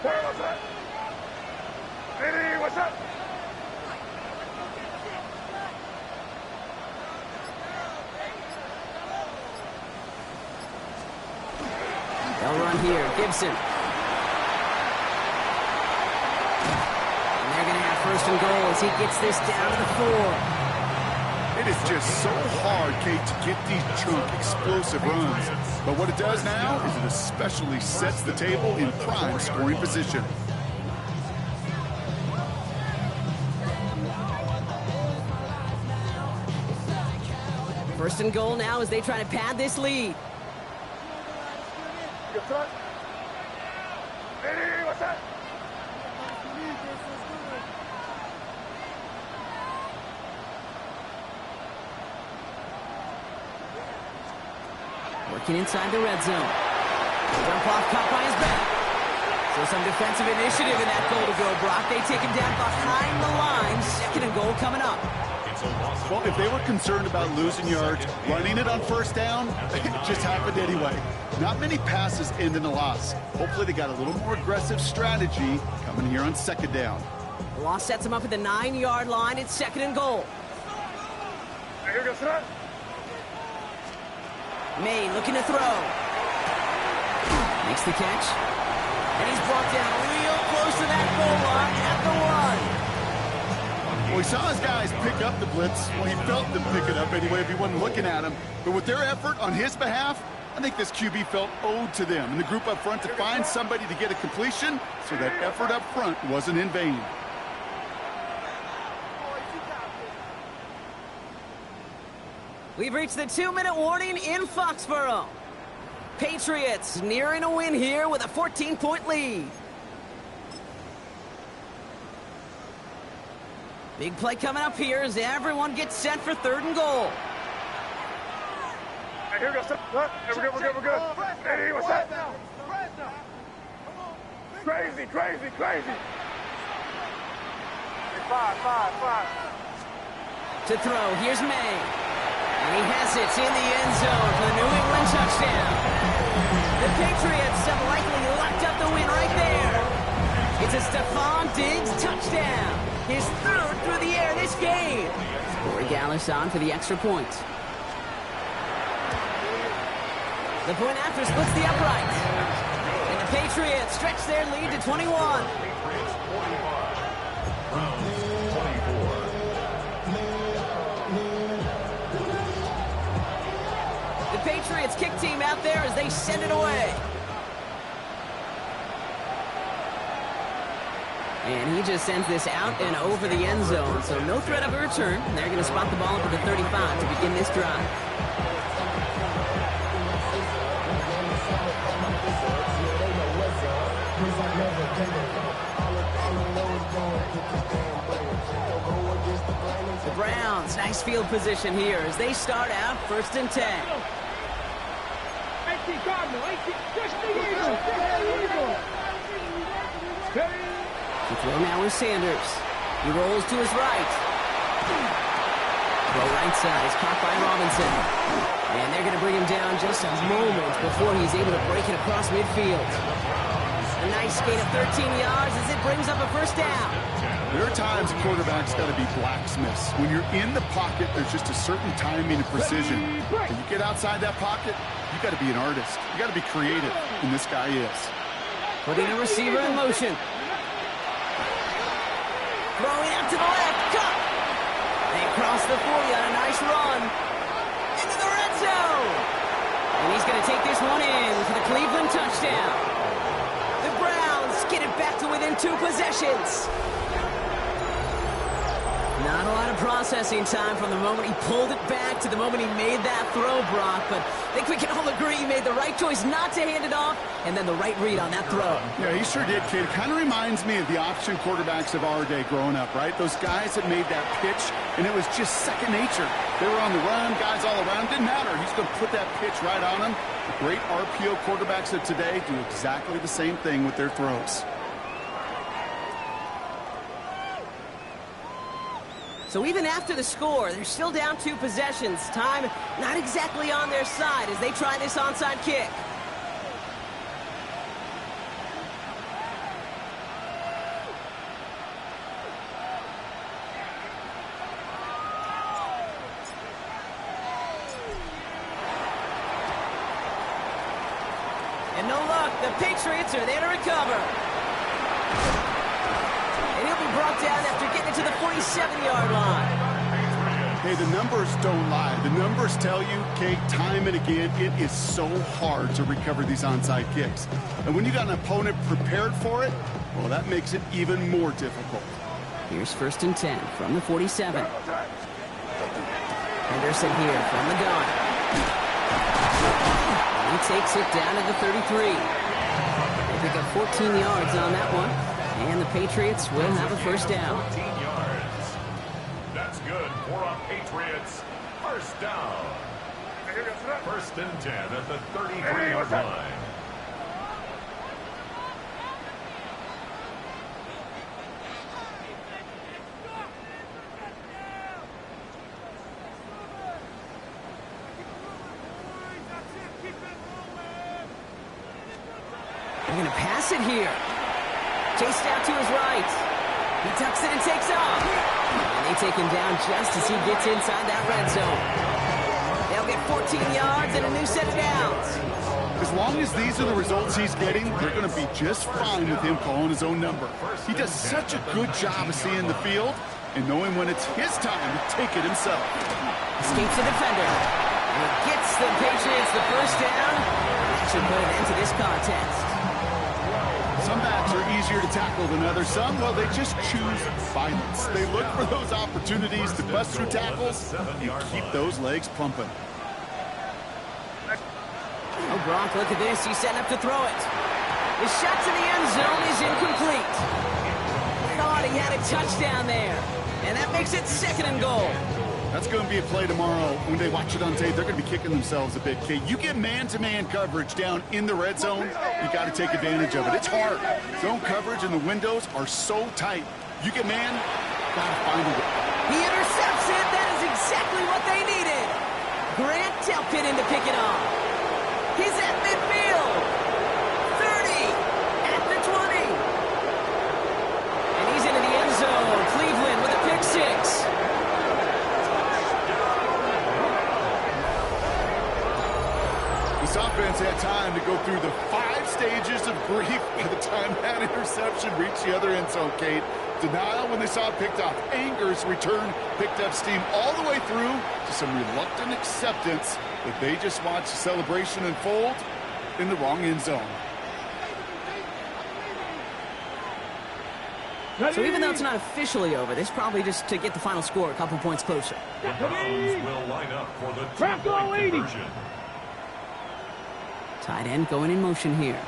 What's that? Ready, what's up? They'll run here. Gibson. first and goal as he gets this down to the 4. It is just so hard, Kate, to get these chunk, explosive runs. But what it does now is it especially sets the table in prime scoring position. First and goal now as they try to pad this lead. Working inside the red zone. Jump off, caught by his back. So some defensive initiative in that goal to go, Brock. They take him down behind the line. Second and goal coming up. Well, if they were concerned about losing yards, running it on first down, it just happened anyway. Not many passes end in a loss. Hopefully they got a little more aggressive strategy coming here on second down. The loss sets him up at the 9-yard line. It's second and goal. May looking to throw. Makes the catch. And he's brought down real close to that goal line at the 1. Well, he saw his guys pick up the blitz. Well, he felt them pick it up anyway if he wasn't looking at him. But with their effort on his behalf, I think this QB felt owed to them and the group up front to find somebody to get a completion, so that effort up front wasn't in vain. We've reached the 2-minute warning in Foxborough. Patriots nearing a win here with a 14-point lead. Big play coming up here as everyone gets set for third and goal. Hey, here we go. We're good. Hey, what's up? Crazy. Five. To throw, here's May. And he has it in the end zone for the New England touchdown. The Patriots have likely locked up the win right there. It's a Stephon Diggs touchdown. His third through the air this game. Corey Gallis on for the extra point. The point after splits the upright. And the Patriots stretch their lead to 21. Patriots 45. Browns 24. The Patriots kick team out there as they send it away. And he just sends this out and over the end zone, so no threat of a return. They're going to spot the ball up at the 35 to begin this drive. The Browns, nice field position here as they start out first and 10. 18 Cardinal, 18. Push the Eagle. The throw now is Sanders. He rolls to his right. Throw right side is caught by Robinson. And they're going to bring him down just a moment before he's able to break it across midfield. A nice gain of 13 yards as it brings up a first down. There are times a quarterback's got to be blacksmiths. When you're in the pocket, there's just a certain timing and precision. When you get outside that pocket, you got to be an artist. You got to be creative, and this guy is. Putting the receiver in motion. Throwing out to the left. Cut! They cross the 40 on a nice run. Into the red zone. And he's going to take this one in for the Cleveland touchdown. The Browns get it back to within 2 possessions. Not a lot of processing time from the moment he pulled it back to the moment he made that throw, Brock. But I think we can all agree he made the right choice not to hand it off, and then the right read on that throw. Yeah, he sure did, kid. Kind of reminds me of the option quarterbacks of our day growing up, right? Those guys that made that pitch, and it was just second nature. They were on the run, guys all around. Didn't matter. He's going to put that pitch right on them. The great RPO quarterbacks of today do exactly the same thing with their throws. So even after the score, they're still down 2 possessions. Time not exactly on their side as they try this onside kick. And no luck, the Patriots are there to recover. And he'll be brought down after getting to the 47-yard line. Hey, the numbers don't lie. The numbers tell you, Kate, time and again, it is so hard to recover these onside kicks. And when you got an opponent prepared for it, well, that makes it even more difficult. Here's 1st and 10 from the 47. Henderson here from the gun. He takes it down to the 33. They pick up 14 yards on that one. And the Patriots will have a first down. 14 yards. That's good for a Patriots first down. 1st and 10 at the 33-yard line. They're going to pass it here. Chased out to his right. He tucks it and takes off. And they take him down just as he gets inside that red zone. They'll get 14 yards and a new set of downs. As long as these are the results he's getting, they're going to be just fine with him calling his own number. He does such a good job of seeing the field and knowing when it's his time to take it himself. Escapes the defender. And it gets the Patriots the first down. That should put an end to this contest. Some backs are easier to tackle than others. Some, well, they just choose violence. They look for those opportunities to bust through tackles and keep those legs pumping. Oh, Gronk, look at this. He's setting up to throw it. The shot to the end zone is incomplete. Thought he had a touchdown there. And that makes it 2nd and goal. That's going to be a play tomorrow. When they watch it on tape, they're going to be kicking themselves a bit, Kate. You get man-to-man coverage down in the red zone, you got to take advantage of it. It's hard. Zone coverage and the windows are so tight. You get man, got to find a way. He intercepts it. That is exactly what they needed. Grant Telkin in to pick it off. He's at midfield. 30. At the 20. And he's into the end zone. Cleveland with a pick 6. This offense had time to go through the 5 stages of grief by the time that interception reached the other end zone, Kate. Denial when they saw it picked off. Anger's return picked up steam all the way through to some reluctant acceptance that they just watched the celebration unfold in the wrong end zone. So even though it's not officially over, this is probably just to get the final score a couple points closer. The Browns will line up for the two-point conversion. Tight end going in motion here.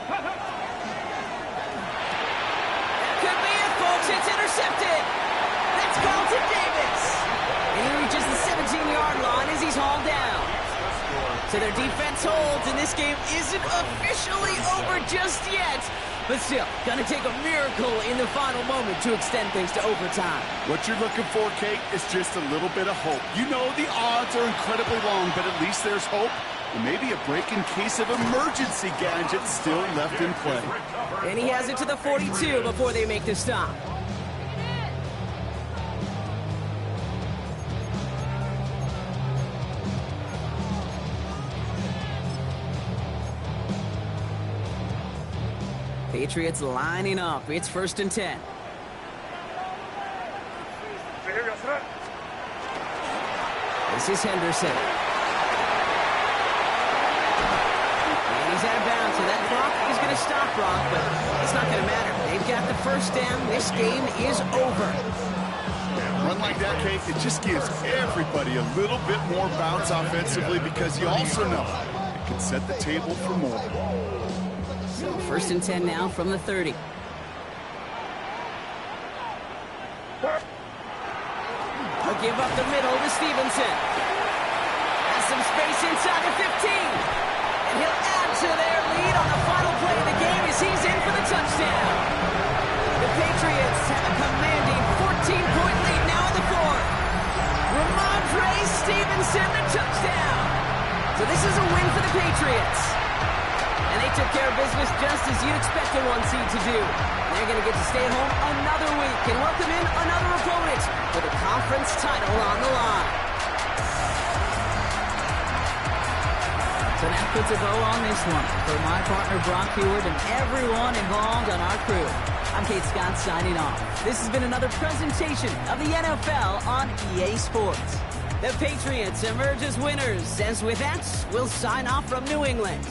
That could be it, folks. It's intercepted. That's Carlton Davis. And he reaches the 17-yard line as he's hauled down. So their defense holds, and this game isn't officially over just yet. But still, gonna take a miracle in the final moment to extend things to overtime. What you're looking for, Kate, is just a little bit of hope. You know the odds are incredibly long, but at least there's hope. And maybe a break in case of emergency gadget still left in play. And he has it to the 42 before they make the stop. Patriots lining up. It's 1st and 10. This is Henderson. He's out of bounds, so that clock is going to stop Brock, but it's not going to matter. They've got the first down. This game is over. Run like that, Kate, it just gives everybody a little bit more bounce offensively because you also know it can set the table for more. So 1st and 10 now from the 30. They'll give up the middle to Stevenson. Has some space inside the 15. And he'll add to their lead on the final play of the game as he's in for the touchdown. The Patriots have a commanding 14-point lead now in the 4th. Ramondre Stevenson, the touchdown. So this is a win for the Patriots. And they took care of business just as you'd expect a 1 seed to do. They're going to get to stay at home another week and welcome in another opponent with a conference title on the line. So now puts a bow on this one. For my partner Brock Hewitt and everyone involved on our crew, I'm Kate Scott signing off. This has been another presentation of the NFL on EA Sports. The Patriots emerge as winners, as with that, we'll sign off from New England.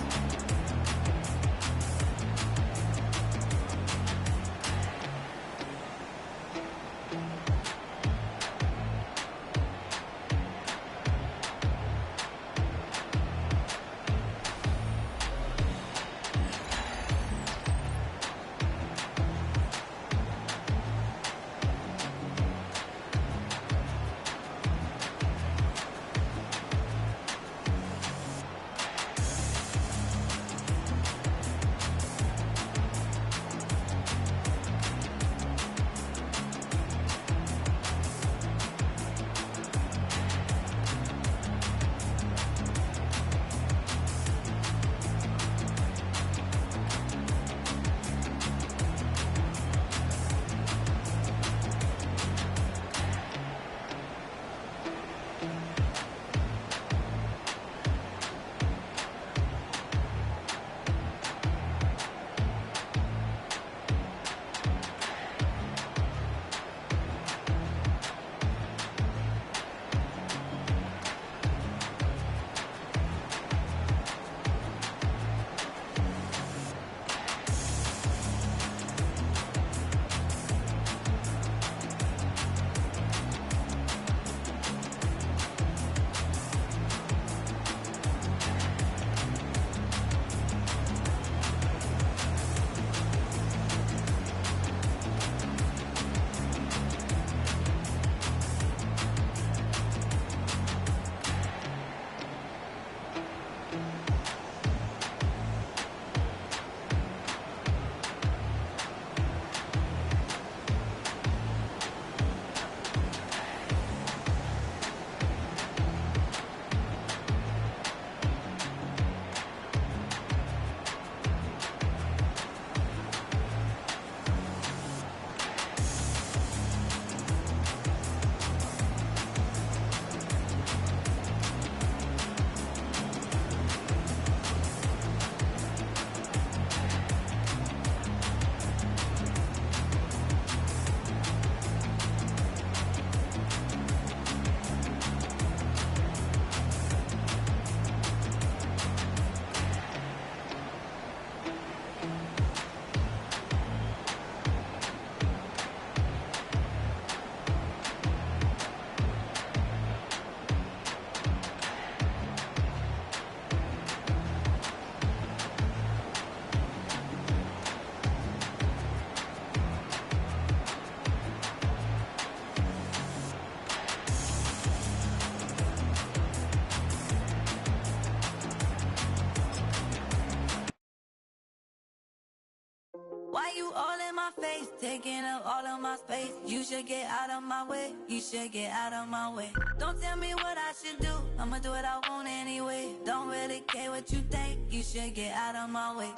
Why you all in my face, taking up all of my space? You should get out of my way, you should get out of my way. Don't tell me what I should do, I'ma do what I want anyway. Don't really care what you think, you should get out of my way.